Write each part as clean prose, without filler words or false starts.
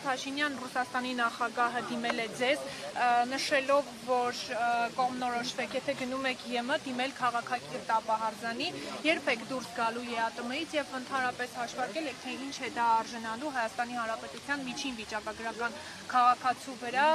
Փաշինյան, Ռուսաստանի նախագահը դիմել է ձեզ, նշելով, որ կողմնորոշվեք, եթե գնում եք ԵՄ, դիմել քաղաքագիր Տապահարզանի, երբ եք դուրս գալու ԵԱՏՄ-ից եւ ընդհանրապես հաշվարկել եք, թե ինչ է դա արժանանու Հայաստանի Հանրապետության միջին վիճակագրական քաղաքացու վրա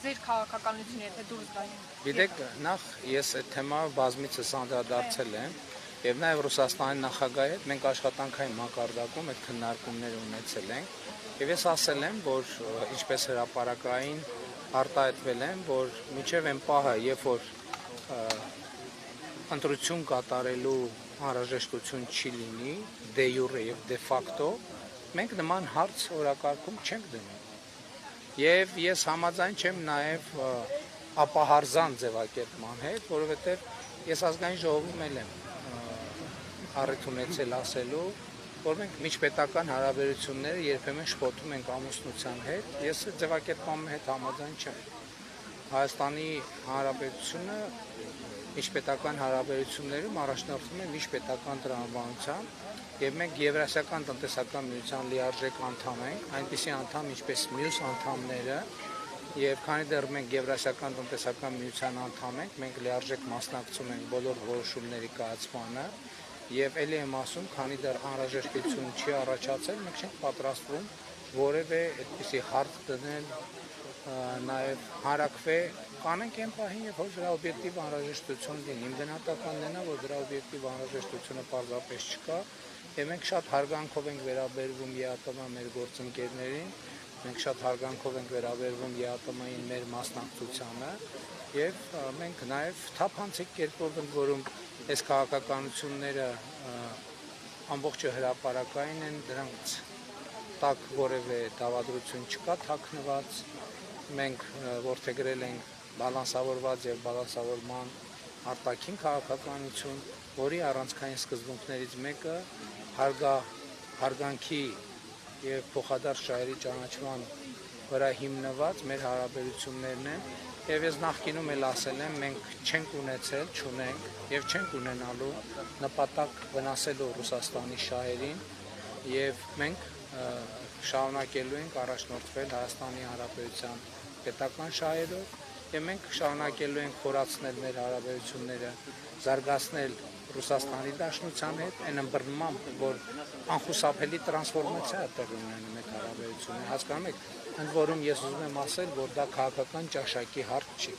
ձեր քաղաքականությունը, եթե դուրս գայ։ Գիտեք, նախ ես այդ թեմայով բազմիցս անդրադարձել եմ եւ նաեւ Ռուսաստանի նախագահի հետ մենք աշխատանքային մակարդակում այդ քննարկումներ ունեցել ենք եւ ես ասել եմ, որ ինչպես հրապարակային արտահայտվել եմ, որ մինչեւ այն պահը, երբ որ ընտրություն կատարելու անհրաժեշտություն չի լինի դե յուրե եւ դե ֆակտո, մենք նման հարց օրակարգում չենք դնում։ Եվ ես համաձայն չեմ նաեւ ապահարզան ձևակերպման հետ, որովհետեւ ես ազգային ժողովում եմ առիթ ունեցել ասելու, որ մենք միջպետական հարաբերությունները երբեմն շփոթում ենք ամուսնության հետ, ես ձևակերպման հետ համաձայն չեմ։ Հայաստանի Հանրապետությունը միջպետական հարաբերություններում առաջնորդվում է միջպետական տրամաբանությամբ եւ մենք Եվրասիական տնտեսական միության լիարժեք անդամ ենք, այնպիսի անդամ ինչպես մյուս անդամները, եւ քանի դեռ մենք Եվրասիական տնտեսական միության անդամ ենք, մենք լիարժեք մասնակցում ենք բոլոր որոշումների կայացմանը եւ ելի եմ ասում, քանի դեռ անհրաժեշտություն չի առաջացել, մենք չենք պատրաստվում որևէ այդպիսի հարց դնել, նաեւ հարակվե կանենք այն պահին, երբ որ դրա օբյեկտիվ անհրաժեշտություն լինի։ Իմ գնահատականն է, որ դրա օբյեկտիվ անհրաժեշտությունը պարզապես չկա, եւ մենք շատ հարգանքով ենք վերաբերվում ԵԱՏՄ մեր գործընկերներին, մենք շատ հարգանքով ենք վերաբերվում ԵԱՏՄ-ին մեր մասնակցությանը եւ մենք նաեւ թափանցիկ կերպով ենք որում այս քաղաքականությունները ամբողջը հրապարակային են, դրանց տակ որևէ դավադրություն չկա թաքնված, մենք որդեգրել ենք բալանսավորված եւ բալանսավորման արտաքին քաղաքականություն, որի առանցքային սկզբունքներից մեկը հարգանքի եւ փոխադարձ շահերի ճանաչման վրա հիմնված մեր հարաբերություններն են եւ ես նախկինում էլ ասել եմ մենք չենք ունեցել, չունենք եւ չենք ունենալու նպատակ վնասելու Ռուսաստանի շահերին եւ մենք շարունակելու ենք առաջնորդվել Հայաստանի Հանրապետության պետական շահերով եւ մենք շարունակելու ենք խորացնել մեր հարաբերությունները, զարգացնել Ռուսաստանի Դաշնության հետ, այն ըմբռնմամբ, որ անխուսափելի տրանսֆորմացիա է տեղի ունենում այդ հարաբերությունները, հասկանում եք, ընդ որում ես ուզում եմ ասել, որ դա քաղաքական ճաշակի հարց չի,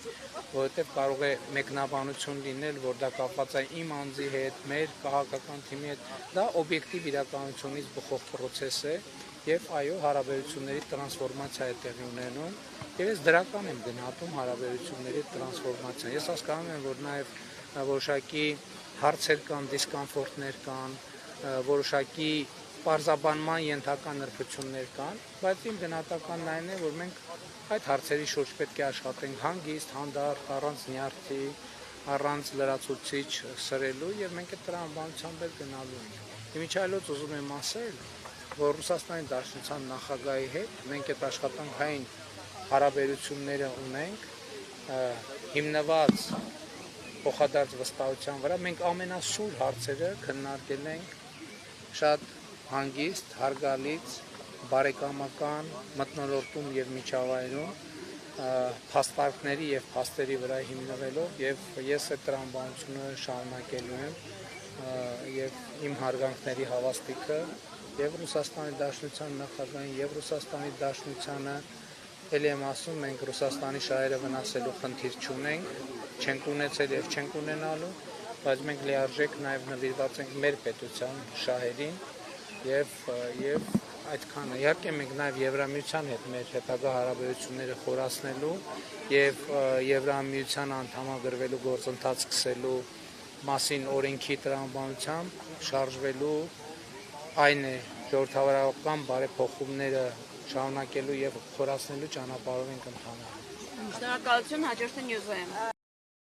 որովհետև կարող է մեկնաբանություն լինել, որ դա կապված է իմ անձի հետ, մեր քաղաքական թիմի հետ, դա օբյեկտիվ իրականությունից բխող process է եւ այո, հարաբերությունների տրանսֆորմացիա է տեղի ունենում եւ ես դրական եմ գնահատում հարաբերությունների տրանսֆորմացիան։ Ես հասկանում եմ, որ նաեւ որոշակի հարցեր կան, դիսկոմֆորտներ կան, որոշակի պարզաբանման ենթակա նրբություններ կան, բայց իմ գնահատականն այն է, որ մենք այդ հարցերի շուրջ պետք է աշխատենք հանգիստ, հանդարտ, առանց նյարդի, առանց լրացուցիչ սրելու եւ մենք այդ տրամաբանությամբ էլ գնալու ենք։ Իմիջիայլոց ուզում եմ ասել, որ Ռուսաստանի Դաշնության նախագահի հետ մենք այդ աշխատանքային հարաբերությունները ունենք, հիմնված փոխադարձ վստահության վրա, մենք ամենասուր հարցերը քննարկել ենք շատ հանգիստ, հարգալից, բարեկամական մթնոլորտում եւ միջավայրում, փաստարկների եւ փաստերի վրա հիմնվելով եւ ես այդ տրամաբանությունը շարունակելու եմ եւ իմ հարգանքների հավաստիքը եւ Ռուսաստանի Դաշնության նախագահին եւ Ռուսաստանի Դաշնությանը ելի եմ ասում, մենք Ռուսաստանի շահերը վնասելու խնդիր չունենք, չենք ունեցել եւ չենք ունենալու, բայց մենք լիարժեք նաեւ նվիրված ենք մեր պետության շահերին եւ այդքանը։ Իհարկե մենք նաեւ Եվրամիության հետ մեր հետագա հարաբերությունները խորացնելու եւ Եվրամիության անդամագրվելու գործընթաց սկսելու մասին օրենքի տրամաբանությամբ շարժվելու այն է ժողովրդավարական բարեփոխումները շարունակելու եւ խորացնելու ճանապարհով ենք ընթանում։ Շնորհակալություն, հաջորդը նյուզում եմ։